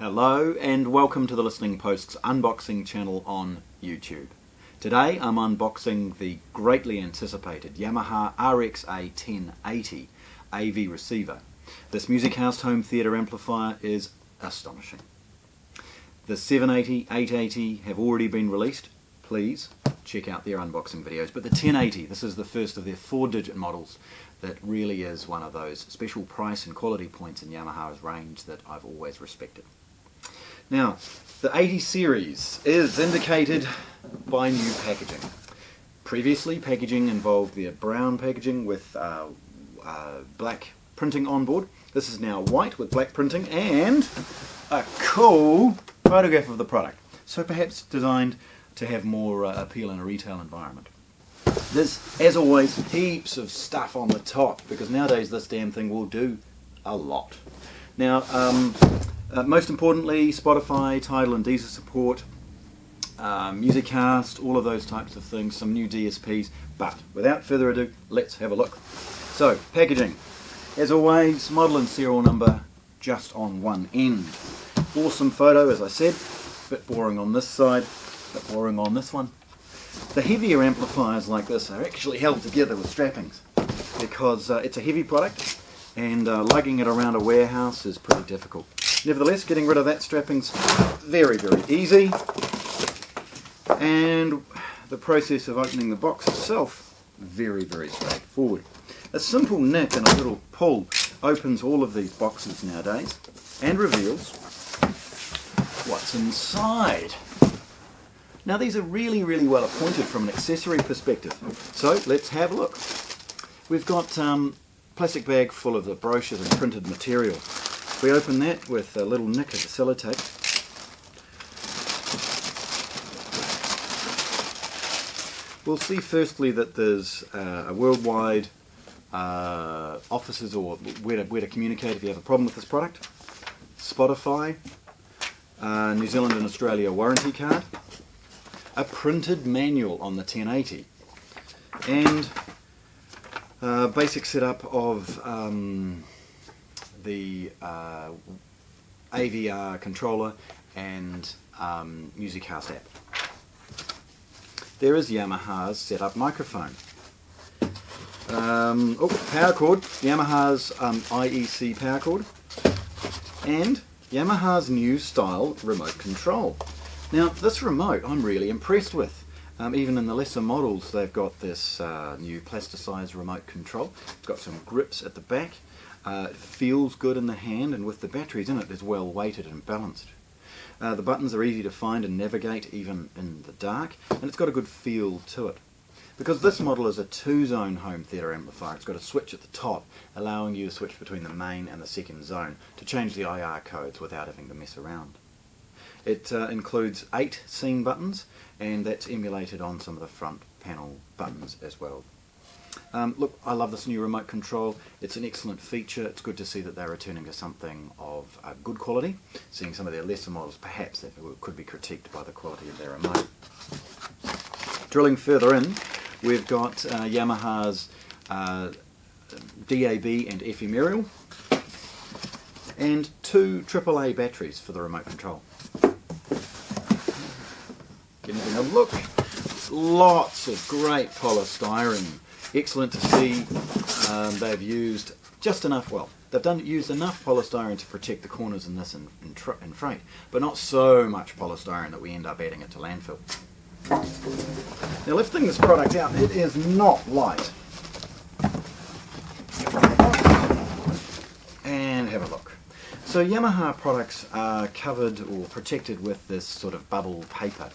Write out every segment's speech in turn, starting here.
Hello and welcome to the Listening Post's unboxing channel on YouTube. Today I'm unboxing the greatly anticipated Yamaha RX1080 AV receiver. This MusicCast home theatre amplifier is astonishing. The 780, 880 have already been released. Please check out their unboxing videos. But the 1080, this is the first of their 4-digit models that really is one of those special price and quality points in Yamaha's range that I've always respected. Now, the 80 series is indicated by new packaging. Previously, packaging involved the brown packaging with black printing on board. This is now white with black printing and a cool photograph of the product. So perhaps designed to have more appeal in a retail environment. There's, as always, heaps of stuff on the top because nowadays this damn thing will do a lot. Now, most importantly, Spotify, Tidal and Deezer support, MusicCast, all of those types of things, some new DSPs, but without further ado, let's have a look. So, packaging. As always, model and serial number just on one end. Awesome photo, as I said, a bit boring on this side, a bit boring on this one. The heavier amplifiers like this are actually held together with strappings because it's a heavy product and lugging it around a warehouse is pretty difficult. Nevertheless, getting rid of that strapping's very, very easy, and the process of opening the box itself, very, very straightforward. A simple nip and a little pull opens all of these boxes nowadays and reveals what's inside. Now these are really, really well appointed from an accessory perspective, so let's have a look. We've got plastic bag full of the brochures and printed material. We open that with a little nick of the sellotape. We'll see firstly that there's a worldwide offices or where to communicate if you have a problem with this product. Spotify, New Zealand and Australia warranty card, a printed manual on the 1080, and basic setup of the AVR controller and MusicCast app. There is Yamaha's setup microphone. Power cord, Yamaha's IEC power cord, and Yamaha's new style remote control. Now this remote I'm really impressed with. Even in the lesser models they've got this new plasticized remote control. It's got some grips at the back. It feels good in the hand, and with the batteries in it, it's well weighted and balanced. The buttons are easy to find and navigate even in the dark, and it's got a good feel to it. Because this model is a 2-zone home theatre amplifier, it's got a switch at the top, allowing you to switch between the main and the second zone to change the IR codes without having to mess around. It includes 8 scene buttons, and that's emulated on some of the front panel buttons as well. Look, I love this new remote control. It's an excellent feature. It's good to see that they're returning to something of good quality. Seeing some of their lesser models, perhaps that could be critiqued by the quality of their remote. Drilling further in, we've got Yamaha's DAB and FM aerial, and 2 AAA batteries for the remote control. Giving a look. Lots of great polystyrene. Excellent to see. They've used just enough, used enough polystyrene to protect the corners in this and freight, but not so much polystyrene that we end up adding it to landfill. Now lifting this product out, it is not light. And have a look. So Yamaha products are covered or protected with this sort of bubble paper.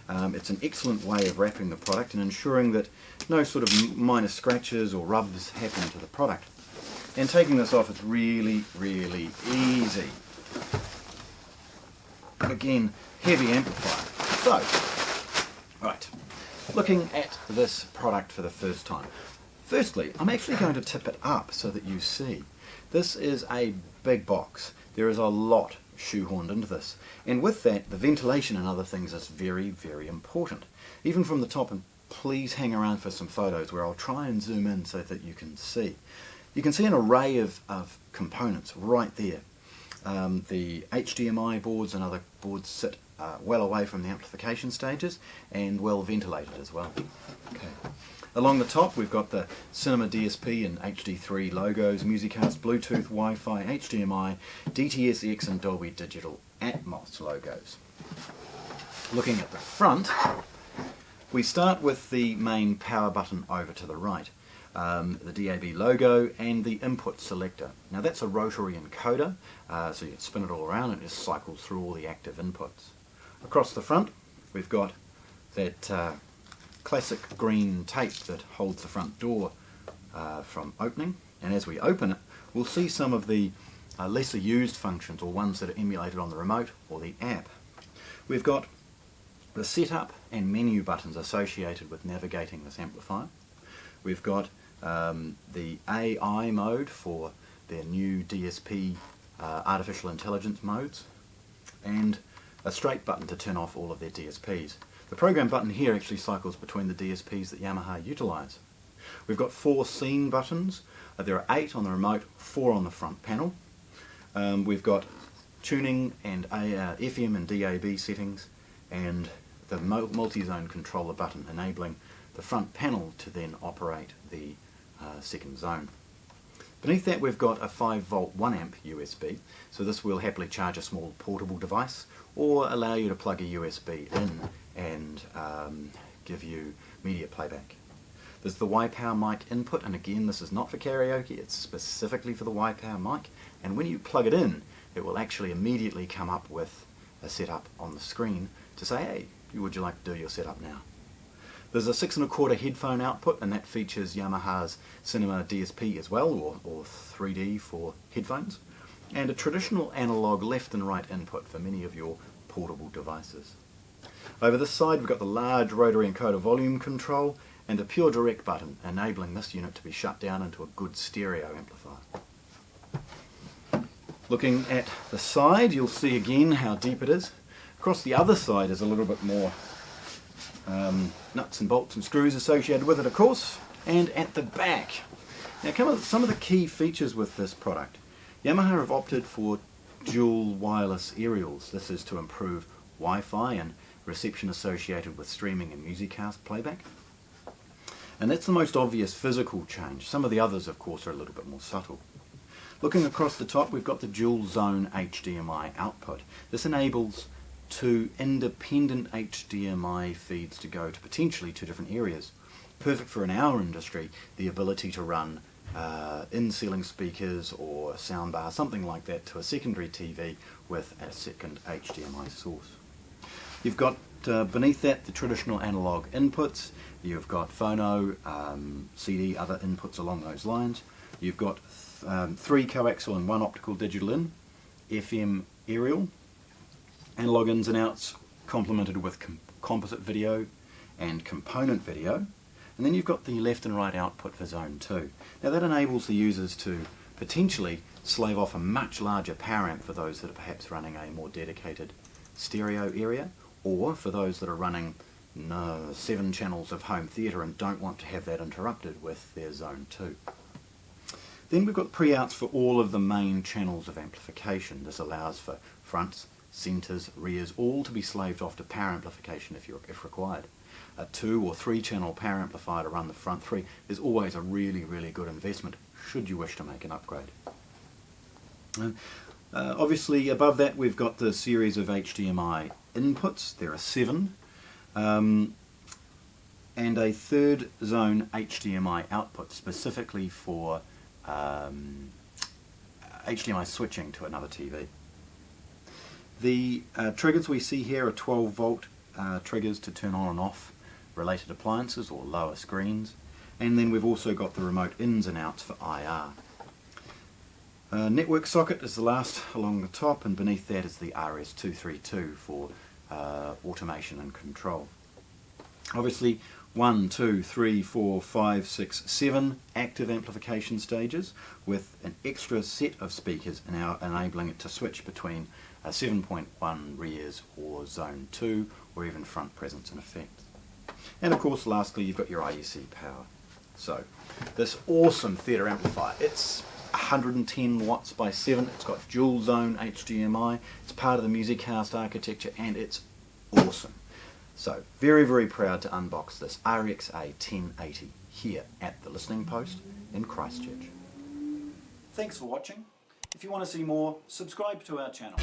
It's an excellent way of wrapping the product and ensuring that no sort of minor scratches or rubs happen to the product. And taking this off is really, really easy. Again, heavy amplifier. So, right, looking at this product for the first time. Firstly, I'm actually going to tip it up so that you see. This is a big box. There is a lot shoehorned into this, and with that the ventilation and other things is very, very important. Even from the top, and please hang around for some photos where I'll try and zoom in so that you can see. You can see an array of components right there. The HDMI boards and other boards sit well away from the amplification stages and well ventilated as well. Okay. Along the top we've got the Cinema DSP and HD3 logos, MusicCast, Bluetooth, Wi-Fi, HDMI, DTS:X and Dolby Digital Atmos logos. Looking at the front, we start with the main power button over to the right, the DAB logo and the input selector. Now that's a rotary encoder, so you can spin it all around and it just cycles through all the active inputs. Across the front we've got that classic green tape that holds the front door from opening, and as we open it we'll see some of the lesser used functions, or ones that are emulated on the remote or the app. We've got the setup and menu buttons associated with navigating this amplifier. We've got the AI mode for their new DSP artificial intelligence modes, and a straight button to turn off all of their DSPs. The program button here actually cycles between the DSPs that Yamaha utilise. We've got 4 scene buttons. There are 8 on the remote, 4 on the front panel. We've got tuning and FM and DAB settings, and the multi-zone controller button enabling the front panel to then operate the second zone. Beneath that we've got a 5V 1A USB, so this will happily charge a small portable device or allow you to plug a USB in and give you media playback. There's the Y-Power mic input, and again this is not for karaoke, it's specifically for the Y-Power mic, and when you plug it in it will actually immediately come up with a setup on the screen to say, hey, would you like to do your setup now? There's a 6¼ headphone output, and that features Yamaha's Cinema DSP as well, or 3D for headphones, and a traditional analog left and right input for many of your portable devices. Over this side we've got the large rotary encoder volume control and a pure direct button, enabling this unit to be shut down into a good stereo amplifier. Looking at the side, you'll see again how deep it is. Across the other side is a little bit more nuts and bolts and screws associated with it, of course, and at the back. Now some of the key features with this product. Yamaha have opted for dual wireless aerials. This is to improve Wi-Fi and reception associated with streaming and MusicCast playback. And that's the most obvious physical change. Some of the others, of course, are a little bit more subtle. Looking across the top, we've got the dual zone HDMI output. This enables 2 independent HDMI feeds to go to potentially 2 different areas. Perfect for in our industry, the ability to run in-ceiling speakers or soundbar, something like that, to a secondary TV with a second HDMI source. You've got beneath that the traditional analog inputs. You've got phono, CD, other inputs along those lines. You've got 3 coaxial and 1 optical digital in, FM aerial, analog ins and outs complemented with composite video and component video, and then you've got the left and right output for zone 2. Now that enables the users to potentially slave off a much larger power amp for those that are perhaps running a more dedicated stereo area, or for those that are running 7 channels of home theatre and don't want to have that interrupted with their zone 2. Then we've got pre-outs for all of the main channels of amplification. This allows for fronts, centres, rears, all to be slaved off to power amplification if required. A 2 or 3 channel power amplifier to run the front 3 is always a really, really good investment should you wish to make an upgrade. Obviously above that we've got the series of HDMI inputs. There are 7. And a 3rd zone HDMI output specifically for HDMI switching to another TV. The triggers we see here are 12V triggers to turn on and off related appliances or lower screens, and then we've also got the remote ins and outs for IR. Network socket is the last along the top, and beneath that is the RS232 for automation and control. Obviously 1, 2, 3, 4, 5, 6, 7 active amplification stages with an extra set of speakers now enabling it to switch between 7.1 rears or zone 2 or even front presence and effects. And of course lastly you've got your IEC power. So this awesome theatre amplifier, it's 110 watts by 7, it's got dual zone HDMI, it's part of the MusicCast architecture, and it's awesome. So very, very proud to unbox this RX1080 here at the Listening Post in Christchurch. Thanks for watching. If you want to see more, subscribe to our channel.